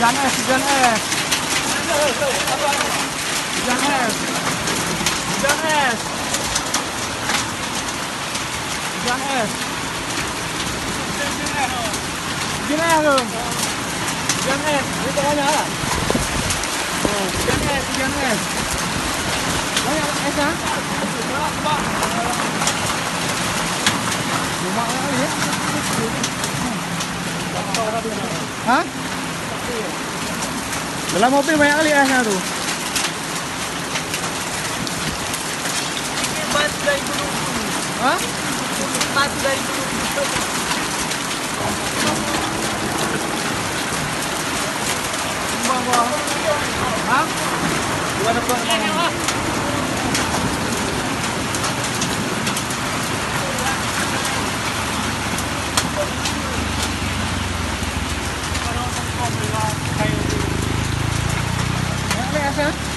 Hujan es, hujan es. Hujan es. Hujan es. Hujan es. Hujan es tu. Hujan es. Ini tengahnya lah. Hujan es, hujan es. Banyak es ah. Rumah kali ya. Hah? Dalam mobil banyak kali esnya tuh. Batu dari gunung. Hah? Batu dari gunung. Bawah. Hah? Gimana Pak? Banyak kali esnya.